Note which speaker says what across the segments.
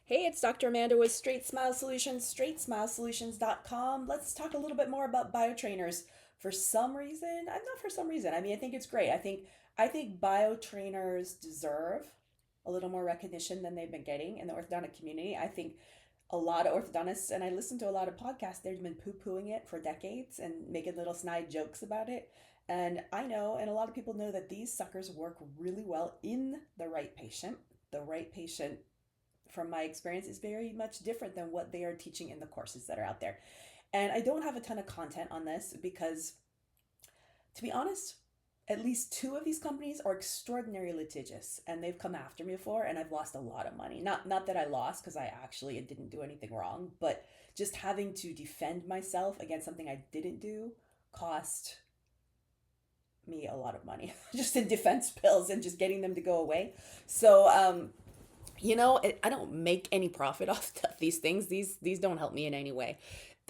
Speaker 1: Hey, it's Dr. Amanda with Straightsmile Solutions, straightsmilesolutions.com. Let's talk a little bit more about BioTrainers. For some reason, I'm not for some reason. I think it's great. I think BioTrainers deserve a little more recognition than they've been getting in the orthodontic community. I think a lot of orthodontists, and I listen to a lot of podcasts, they've been poo-pooing it for decades and making little snide jokes about it. And I know, and a lot of people know that these suckers work really well in the right patient. The right patient, from my experience, is very much different than what they are teaching in the courses that are out there. And I don't have a ton of content on this because, to be honest, at least two of these companies are extraordinarily litigious and they've come after me before and I've lost a lot of money. Not that I lost because I actually didn't do anything wrong, but just having to defend myself against something I didn't do cost me a lot of money just in defense bills and just getting them to go away. So I don't make any profit off of these things. These don't help me in any way.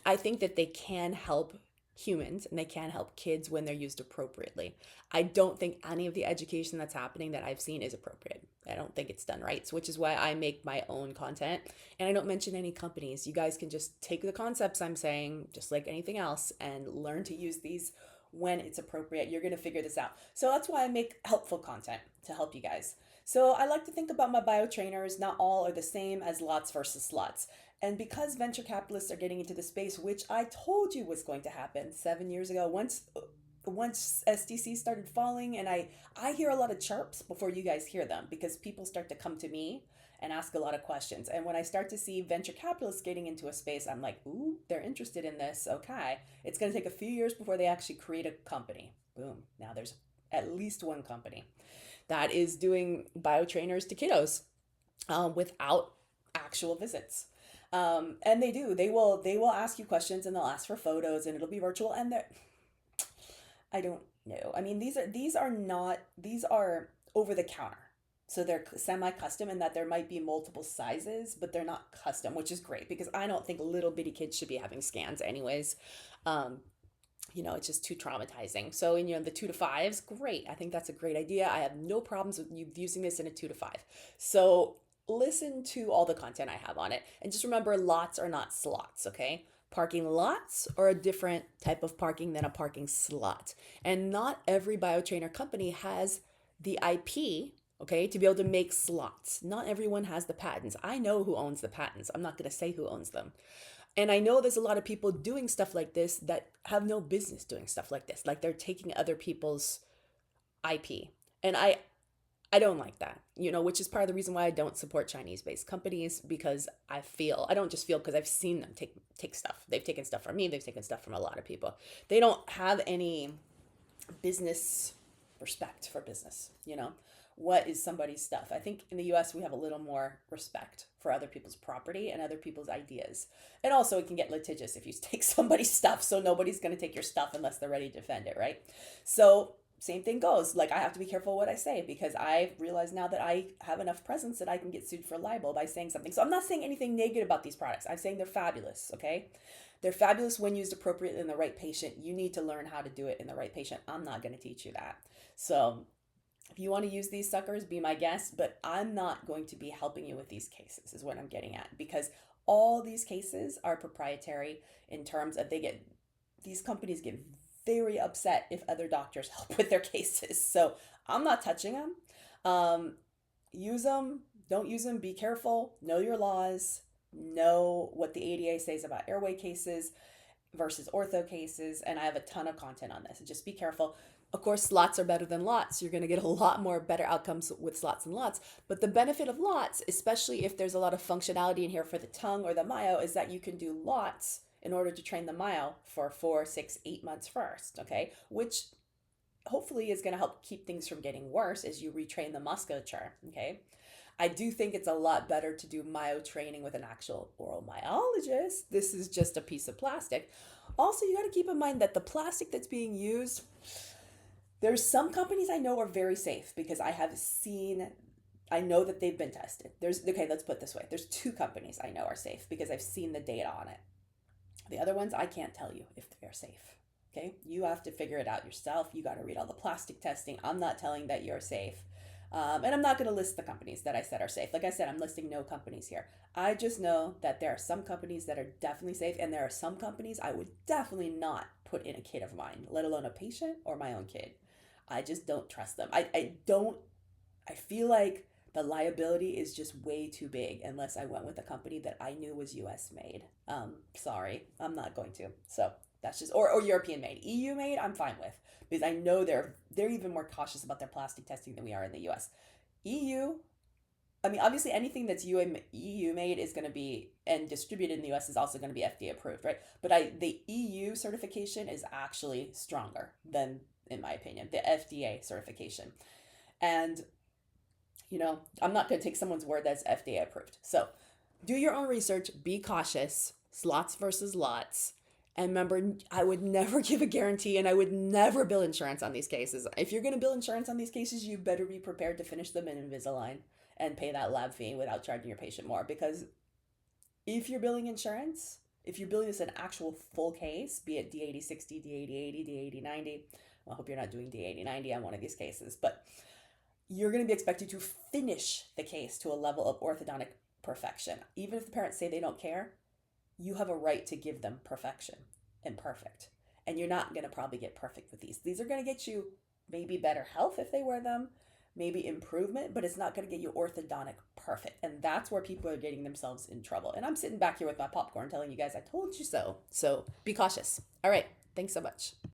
Speaker 1: I think that they can help humans and they can help kids when they're used appropriately. I don't think any of the education that's happening that I've seen is appropriate. I don't think it's done right, so which is why I make my own content and I don't mention any companies. You guys can just take the concepts I'm saying, just like anything else, and learn to use these when it's appropriate. You're going to figure this out. So that's why I make helpful content to help you guys. So I like to think about my biotrainers. Not all are the same as lots versus slots. And because venture capitalists are getting into the space, which I told you was going to happen 7 years ago, once SDC started falling, and I hear a lot of chirps before you guys hear them because people start to come to me and ask a lot of questions. And when I start to see venture capitalists getting into a space, I'm like, ooh, they're interested in this. Okay. It's going to take a few years before they actually create a company. Boom. Now there's at least one company that is doing biotrainers to kiddos without actual visits. And they do. They will ask you questions and they'll ask for photos and it'll be virtual. And they're, I don't know. I mean, these are over the counter. So they're semi-custom in that there might be multiple sizes, but they're not custom, which is great because I don't think little bitty kids should be having scans anyways. Um, it's just too traumatizing. So in the 2 to 5s, great. I think that's a great idea. I have no problems with you using this in a 2 to 5. So listen to all the content I have on it. And just remember, lots are not slots, okay? Parking lots are a different type of parking than a parking slot. And not every biotrainer company has the IP, okay, to be able to make slots. Not everyone has the patents. I know who owns the patents. I'm not going to say who owns them. And I know there's a lot of people doing stuff like this that have no business doing stuff like this. Like they're taking other people's IP. And I don't like that, which is part of the reason why I don't support Chinese-based companies because I don't just feel because I've seen them take stuff. They've taken stuff from me, they've taken stuff from a lot of people. They don't have any business respect for business. What is somebody's stuff? I think in the US we have a little more respect for other people's property and other people's ideas. And also it can get litigious if you take somebody's stuff, so nobody's going to take your stuff unless they're ready to defend it, right? So same thing goes. Like I have to be careful what I say because I realize now that I have enough presence that I can get sued for libel by saying something. So I'm not saying anything negative about these products. I'm saying they're fabulous, okay? They're fabulous when used appropriately in the right patient. You need to learn how to do it in the right patient. I'm not going to teach you that. So if you want to use these suckers, be my guest, but I'm not going to be helping you with these cases, is what I'm getting at, because all these cases are proprietary in terms of these companies get very upset if other doctors help with their cases. So I'm not touching them. Use them, don't use them, be careful, know your laws, know what the ADA says about airway cases versus ortho cases, and I have a ton of content on this. Just be careful. Of course, slots are better than lots. You're going to get a lot more better outcomes with slots and lots. But the benefit of lots, especially if there's a lot of functionality in here for the tongue or the MYO, is that you can do lots in order to train the MYO for 4, 6, 8 months first, okay? Which hopefully is going to help keep things from getting worse as you retrain the musculature, okay? I do think it's a lot better to do MYO training with an actual oral myologist. This is just a piece of plastic. Also, you got to keep in mind that the plastic that's being used, there's some companies I know are very safe because I know that they've been tested. Okay, let's put it this way. There's 2 companies I know are safe because I've seen the data on it. The other ones, I can't tell you if they're safe. Okay, you have to figure it out yourself. You got to read all the plastic testing. I'm not telling that you're safe. And I'm not going to list the companies that I said are safe. Like I said, I'm listing no companies here. I just know that there are some companies that are definitely safe, and there are some companies I would definitely not put in a kid of mine, let alone a patient or my own kid. I just don't trust them. I don't, I feel like the liability is just way too big unless I went with a company that I knew was US made. Sorry, I'm not going to. So that's just, or European made. EU made, I'm fine with because I know they're even more cautious about their plastic testing than we are in the US. EU, I mean, obviously anything that's EU made is going to be and distributed in the US is also going to be FDA approved, right? But the EU certification is actually stronger than, in my opinion, the FDA certification. And I'm not going to take someone's word that's FDA approved. So do your own research, be cautious, slots versus lots. And remember, I would never give a guarantee and I would never bill insurance on these cases. If you're going to bill insurance on these cases, you better be prepared to finish them in Invisalign and pay that lab fee without charging your patient more. Because if you're billing insurance, if you're billing this an actual full case, be it D8060, D8080, D8090, well, I hope you're not doing D8090 on one of these cases, but you're going to be expected to finish the case to a level of orthodontic perfection. Even if the parents say they don't care, you have a right to give them perfection and perfect. And you're not going to probably get perfect with these. These are going to get you maybe better health if they wear them, maybe improvement, but it's not going to get you orthodontic perfect. And that's where people are getting themselves in trouble. And I'm sitting back here with my popcorn telling you guys, I told you so. So be cautious. All right. Thanks so much.